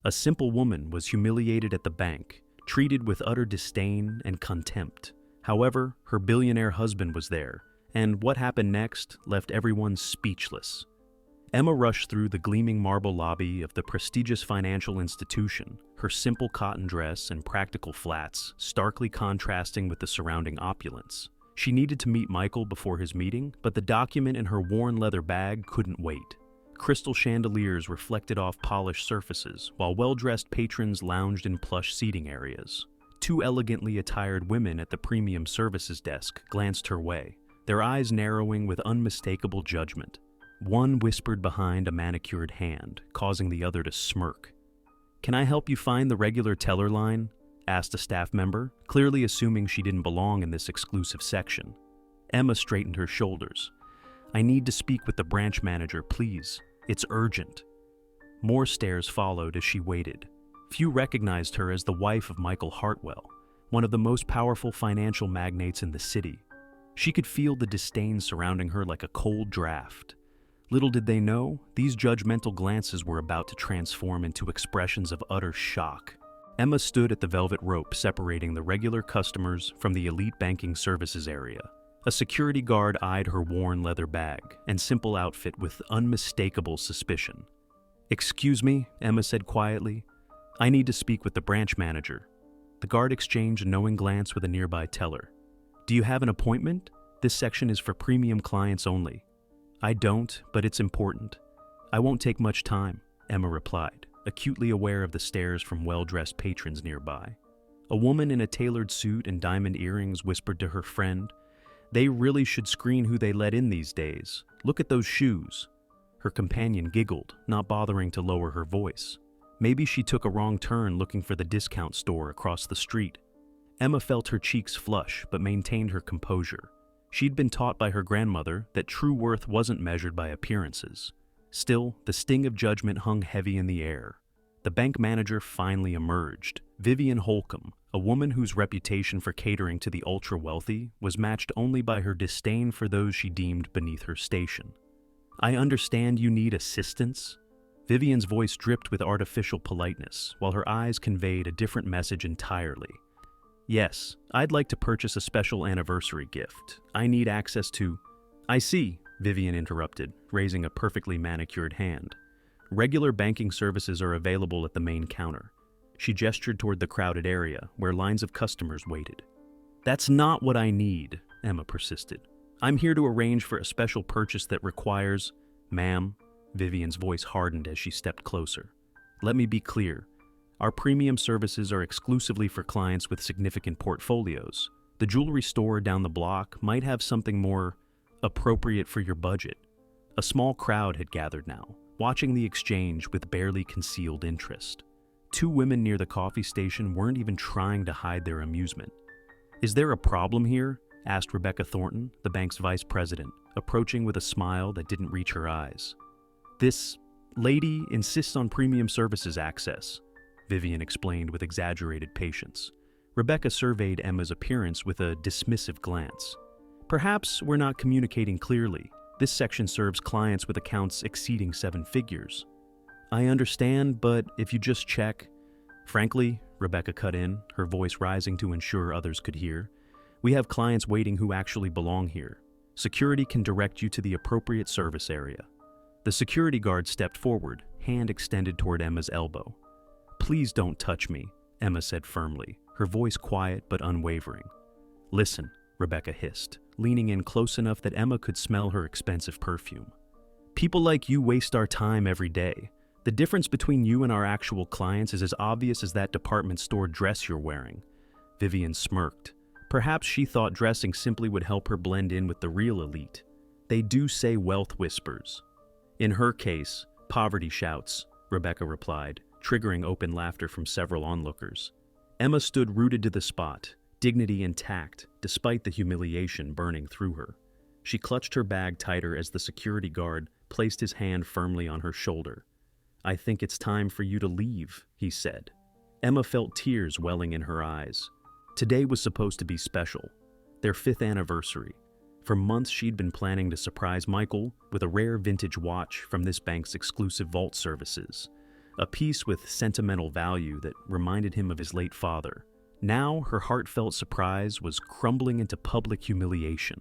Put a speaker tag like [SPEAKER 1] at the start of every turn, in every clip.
[SPEAKER 1] A simple woman was humiliated at the bank, treated with utter disdain and contempt. However, her billionaire husband was there, and what happened next left everyone speechless. Emma rushed through the gleaming marble lobby of the prestigious financial institution, her simple cotton dress and practical flats starkly contrasting with the surrounding opulence. She needed to meet Michael before his meeting, but the document in her worn leather bag couldn't wait. Crystal chandeliers reflected off polished surfaces, while well-dressed patrons lounged in plush seating areas. Two elegantly attired women at the premium services desk glanced her way, their eyes narrowing with unmistakable judgment. One whispered behind a manicured hand, causing the other to smirk. "Can I help you find the regular teller line?" asked a staff member, clearly assuming she didn't belong in this exclusive section. Emma straightened her shoulders. "I need to speak with the branch manager, please. It's urgent." More stares followed as she waited. Few recognized her as the wife of Michael Hartwell, one of the most powerful financial magnates in the city. She could feel the disdain surrounding her like a cold draft. Little did they know, these judgmental glances were about to transform into expressions of utter shock. Emma stood at the velvet rope separating the regular customers from the elite banking services area. A security guard eyed her worn leather bag and simple outfit with unmistakable suspicion. "Excuse me," Emma said quietly. "I need to speak with the branch manager." The guard exchanged a knowing glance with a nearby teller. "Do you have an appointment? This section is for premium clients only." "I don't, but it's important." "I won't take much time," Emma replied, acutely aware of the stares from well-dressed patrons nearby. A woman in a tailored suit and diamond earrings whispered to her friend, "They really should screen who they let in these days. Look at those shoes." Her companion giggled, not bothering to lower her voice. Maybe she took a wrong turn looking for the discount store across the street. Emma felt her cheeks flush but maintained her composure. She'd been taught by her grandmother that true worth wasn't measured by appearances. Still, the sting of judgment hung heavy in the air. The bank manager finally emerged, Vivian Holcomb, a woman whose reputation for catering to the ultra-wealthy was matched only by her disdain for those she deemed beneath her station. "I understand you need assistance." Vivian's voice dripped with artificial politeness, while her eyes conveyed a different message entirely. "Yes, I'd like to purchase a special anniversary gift. I need access to—" "I see," Vivian interrupted, raising a perfectly manicured hand. "Regular banking services are available at the main counter." She gestured toward the crowded area, where lines of customers waited. "That's not what I need," Emma persisted. "I'm here to arrange for a special purchase that requires—" "Ma'am," Vivian's voice hardened as she stepped closer. "Let me be clear. Our premium services are exclusively for clients with significant portfolios. The jewelry store down the block might have something more appropriate for your budget." A small crowd had gathered now, watching the exchange with barely concealed interest. Two women near the coffee station weren't even trying to hide their amusement. "Is there a problem here?" asked Rebecca Thornton, the bank's vice president, approaching with a smile that didn't reach her eyes. "This lady insists on premium services access," Vivian explained with exaggerated patience. Rebecca surveyed Emma's appearance with a dismissive glance. "Perhaps we're not communicating clearly. This section serves clients with accounts exceeding 7 figures." "I understand, but if you just check—" "Frankly," Rebecca cut in, her voice rising to ensure others could hear, "we have clients waiting who actually belong here. Security can direct you to the appropriate service area." The security guard stepped forward, hand extended toward Emma's elbow. "Please don't touch me," Emma said firmly, her voice quiet but unwavering. "Listen," Rebecca hissed, leaning in close enough that Emma could smell her expensive perfume. "People like you waste our time every day. The difference between you and our actual clients is as obvious as that department store dress you're wearing." Vivian smirked. Perhaps she thought dressing simply would help her blend in with the real elite. "They do say wealth whispers." "In her case, poverty shouts," Rebecca replied, triggering open laughter from several onlookers. Emma stood rooted to the spot, dignity intact, despite the humiliation burning through her. She clutched her bag tighter as the security guard placed his hand firmly on her shoulder. "I think it's time for you to leave," he said. Emma felt tears welling in her eyes. Today was supposed to be special, their 5th anniversary. For months she'd been planning to surprise Michael with a rare vintage watch from this bank's exclusive vault services. a piece with sentimental value that reminded him of his late father. Now, her heartfelt surprise was crumbling into public humiliation.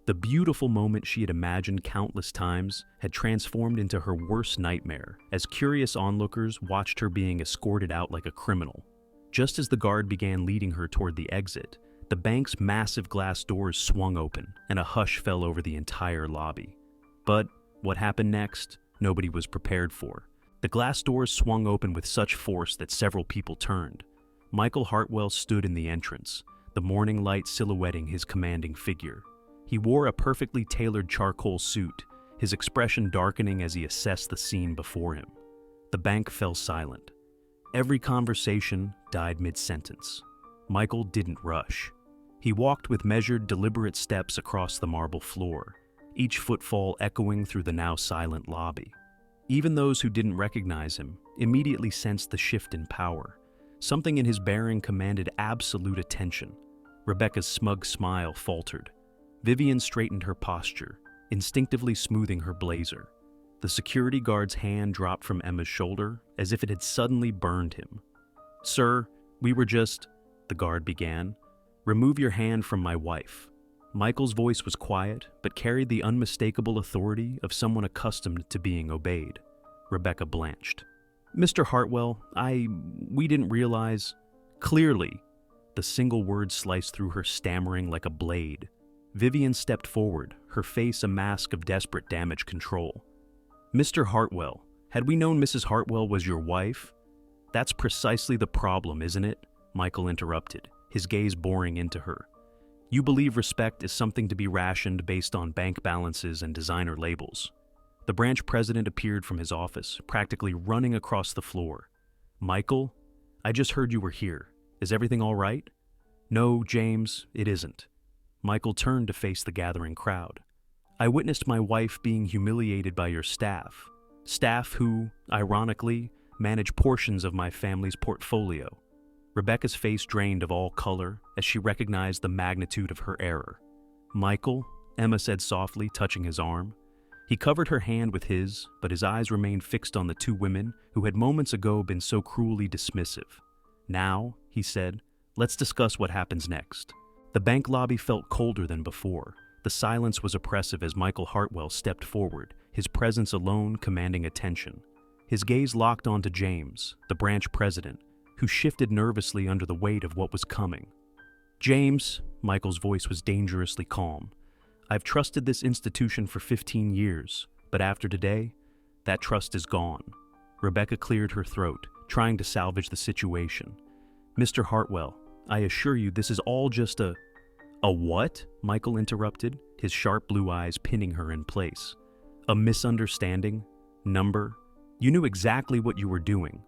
[SPEAKER 1] The beautiful moment she had imagined countless times had transformed into her worst nightmare as curious onlookers watched her being escorted out like a criminal. Just as the guard began leading her toward the exit, the bank's massive glass doors swung open and a hush fell over the entire lobby. But what happened next, nobody was prepared for. The glass doors swung open with such force that several people turned. Michael Hartwell stood in the entrance, the morning light silhouetting his commanding figure. He wore a perfectly tailored charcoal suit, his expression darkening as he assessed the scene before him. The bank fell silent. Every conversation died mid-sentence. Michael didn't rush. He walked with measured, deliberate steps across the marble floor, each footfall echoing through the now silent lobby. Even those who didn't recognize him immediately sensed the shift in power. Something in his bearing commanded absolute attention. Rebecca's smug smile faltered. Vivian straightened her posture, instinctively smoothing her blazer. The security guard's hand dropped from Emma's shoulder as if it had suddenly burned him. "Sir, we were just," the guard began. "Remove your hand from my wife." Michael's voice was quiet, but carried the unmistakable authority of someone accustomed to being obeyed. Rebecca blanched. "Mr. Hartwell, we didn't realize." "Clearly." The single word sliced through her, stammering like a blade. Vivian stepped forward, her face a mask of desperate damage control. "Mr. Hartwell, had we known Mrs. Hartwell was your wife?" "That's precisely the problem, isn't it?" Michael interrupted, his gaze boring into her. "You believe respect is something to be rationed based on bank balances and designer labels." The branch president appeared from his office, practically running across the floor. "Michael, I just heard you were here. Is everything all right?" "No, James, it isn't." Michael turned to face the gathering crowd. "I witnessed my wife being humiliated by your staff. Staff who, ironically, manage portions of my family's portfolio." Rebecca's face drained of all color as she recognized the magnitude of her error. "Michael," Emma said softly, touching his arm. He covered her hand with his, but his eyes remained fixed on the two women who had moments ago been so cruelly dismissive. "Now," he said, "let's discuss what happens next." The bank lobby felt colder than before. The silence was oppressive as Michael Hartwell stepped forward, his presence alone commanding attention. His gaze locked onto James, the branch president, who shifted nervously under the weight of what was coming. "James," Michael's voice was dangerously calm, "I've trusted this institution for 15 years, but after today, that trust is gone." Rebecca cleared her throat, trying to salvage the situation. "Mr. Hartwell, I assure you this is all just a..." "A what?" Michael interrupted, his sharp blue eyes pinning her in place. "A misunderstanding? Number? You knew exactly what you were doing."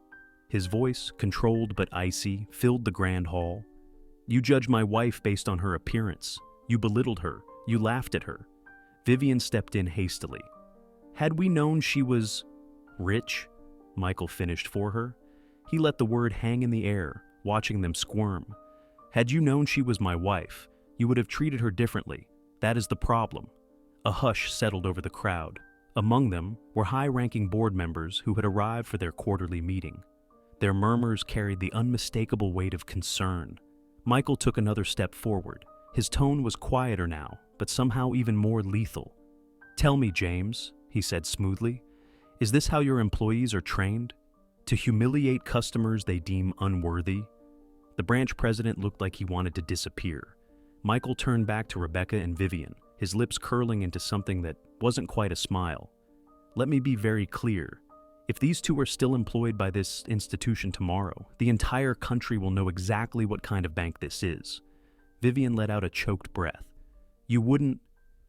[SPEAKER 1] His voice, controlled but icy, filled the grand hall. "You judged my wife based on her appearance. You belittled her. You laughed at her." Vivian stepped in hastily. "Had we known she was rich?" Michael finished for her. He let the word hang in the air, watching them squirm. "Had you known she was my wife, you would have treated her differently. That is the problem." A hush settled over the crowd. Among them were high-ranking board members who had arrived for their quarterly meeting. Their murmurs carried the unmistakable weight of concern. Michael took another step forward. His tone was quieter now, but somehow even more lethal. "Tell me, James," he said smoothly, "is this how your employees are trained? To humiliate customers they deem unworthy?" The branch president looked like he wanted to disappear. Michael turned back to Rebecca and Vivian, his lips curling into something that wasn't quite a smile. "Let me be very clear. If these two are still employed by this institution tomorrow, the entire country will know exactly what kind of bank this is." Vivian let out a choked breath. "You wouldn't..."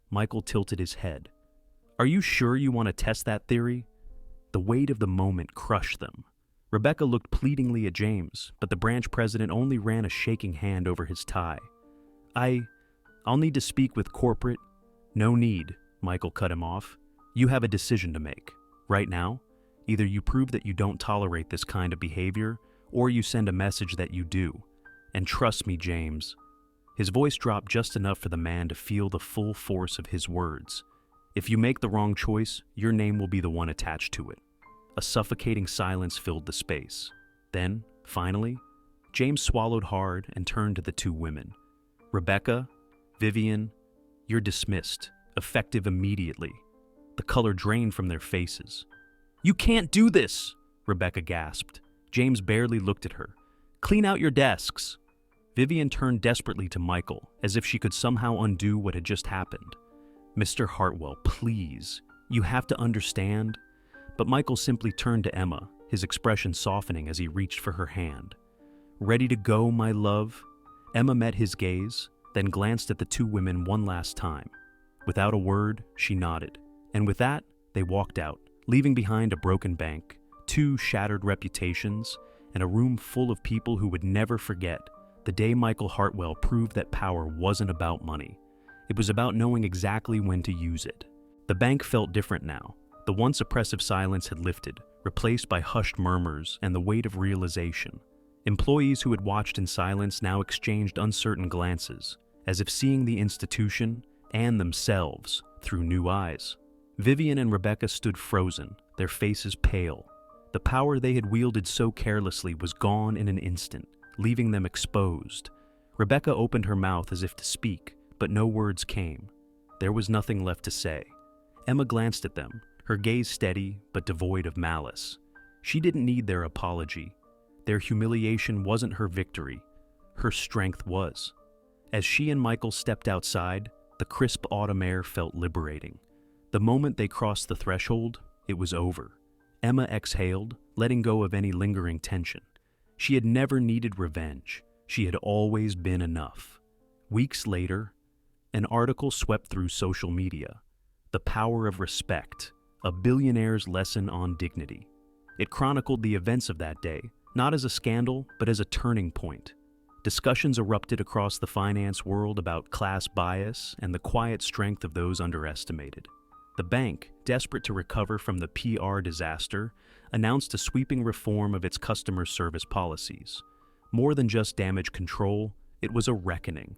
[SPEAKER 1] Michael tilted his head. "Are you sure you want to test that theory?" The weight of the moment crushed them. Rebecca looked pleadingly at James, but the branch president only ran a shaking hand over his tie. I'll need to speak with corporate..." "No need," Michael cut him off. "You have a decision to make. Right now, either you prove that you don't tolerate this kind of behavior, or you send a message that you do. And trust me, James." His voice dropped just enough for the man to feel the full force of his words. "If you make the wrong choice, your name will be the one attached to it." A suffocating silence filled the space. Then, finally, James swallowed hard and turned to the two women. "Rebecca, Vivian, you're dismissed, effective immediately." The color drained from their faces. "You can't do this!" Rebecca gasped. James barely looked at her. "Clean out your desks." Vivian turned desperately to Michael, as if she could somehow undo what had just happened. "Mr. Hartwell, please. You have to understand." But Michael simply turned to Emma, his expression softening as he reached for her hand. "Ready to go, my love?" Emma met his gaze, then glanced at the two women one last time. Without a word, she nodded. And with that, they walked out, leaving behind a broken bank, two shattered reputations, and a room full of people who would never forget the day Michael Hartwell proved that power wasn't about money. It was about knowing exactly when to use it. The bank felt different now. The once oppressive silence had lifted, replaced by hushed murmurs and the weight of realization. Employees who had watched in silence now exchanged uncertain glances, as if seeing the institution and themselves through new eyes. Vivian and Rebecca stood frozen, their faces pale. The power they had wielded so carelessly was gone in an instant, leaving them exposed. Rebecca opened her mouth as if to speak, but no words came. There was nothing left to say. Emma glanced at them, her gaze steady but devoid of malice. She didn't need their apology. Their humiliation wasn't her victory. Her strength was. As she and Michael stepped outside, the crisp autumn air felt liberating. The moment they crossed the threshold, it was over. Emma exhaled, letting go of any lingering tension. She had never needed revenge. She had always been enough. Weeks later, an article swept through social media. The Power of Respect, a billionaire's lesson on dignity. It chronicled the events of that day, not as a scandal, but as a turning point. Discussions erupted across the finance world about class bias and the quiet strength of those underestimated. The bank, desperate to recover from the PR disaster, announced a sweeping reform of its customer service policies. More than just damage control, it was a reckoning.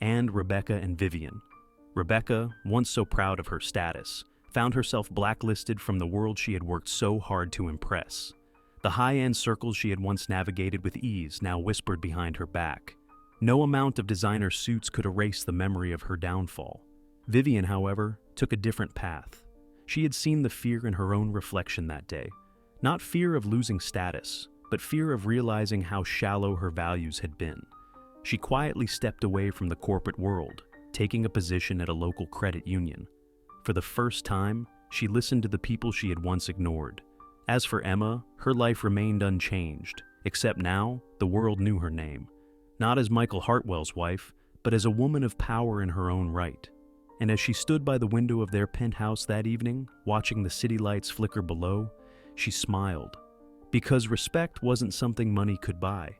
[SPEAKER 1] And Rebecca and Vivian. Rebecca, once so proud of her status, found herself blacklisted from the world she had worked so hard to impress. The high-end circles she had once navigated with ease now whispered behind her back. No amount of designer suits could erase the memory of her downfall. Vivian, however, took a different path. She had seen the fear in her own reflection that day. Not fear of losing status, but fear of realizing how shallow her values had been. She quietly stepped away from the corporate world, taking a position at a local credit union. For the first time, she listened to the people she had once ignored. As for Emma, her life remained unchanged, except now the world knew her name. Not as Michael Hartwell's wife, but as a woman of power in her own right. And as she stood by the window of their penthouse that evening, watching the city lights flicker below, she smiled. Because respect wasn't something money could buy.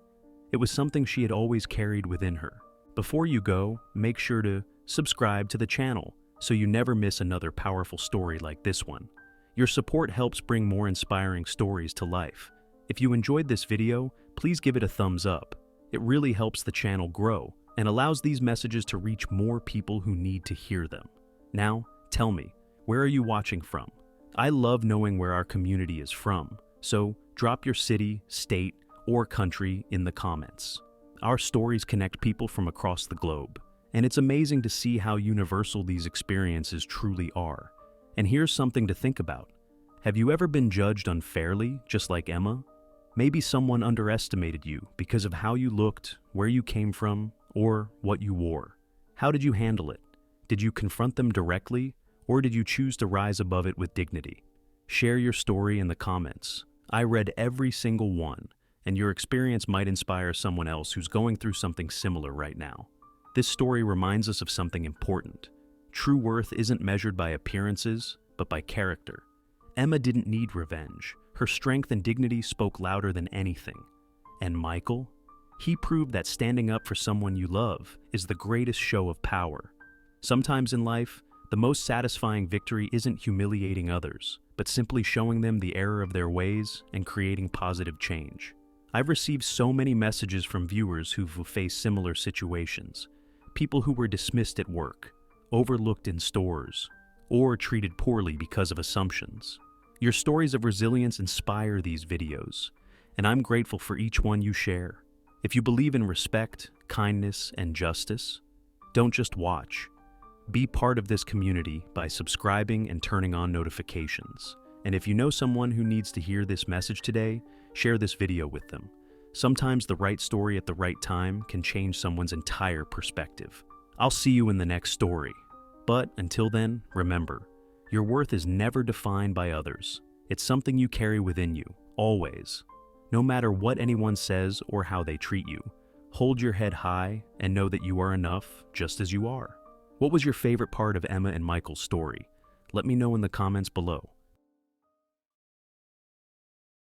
[SPEAKER 1] It was something she had always carried within her. Before you go, make sure to subscribe to the channel so you never miss another powerful story like this one. Your support helps bring more inspiring stories to life. If you enjoyed this video, please give it a thumbs up. It really helps the channel grow and allows these messages to reach more people who need to hear them. Now, tell me, where are you watching from? I love knowing where our community is from, so drop your city, state, or country in the comments. Our stories connect people from across the globe, and it's amazing to see how universal these experiences truly are. And here's something to think about. Have you ever been judged unfairly, just like Emma? Maybe someone underestimated you because of how you looked, where you came from, or what you wore. How did you handle it? Did you confront them directly, or did you choose to rise above it with dignity? Share your story in the comments. I read every single one, and your experience might inspire someone else who's going through something similar right now. This story reminds us of something important. True worth isn't measured by appearances, but by character. Emma didn't need revenge. Her strength and dignity spoke louder than anything. And Michael? He proved that standing up for someone you love is the greatest show of power. Sometimes in life, the most satisfying victory isn't humiliating others, but simply showing them the error of their ways and creating positive change. I've received so many messages from viewers who've faced similar situations. People who were dismissed at work, overlooked in stores, or treated poorly because of assumptions. Your stories of resilience inspire these videos, and I'm grateful for each one you share. If you believe in respect, kindness, and justice, don't just watch. Be part of this community by subscribing and turning on notifications. And if you know someone who needs to hear this message today, share this video with them. Sometimes the right story at the right time can change someone's entire perspective. I'll see you in the next story. But until then, remember, your worth is never defined by others. It's something you carry within you, always. No matter what anyone says or how they treat you, hold your head high and know that you are enough just as you are. What was your favorite part of Emma and Michael's story? Let me know in the comments below.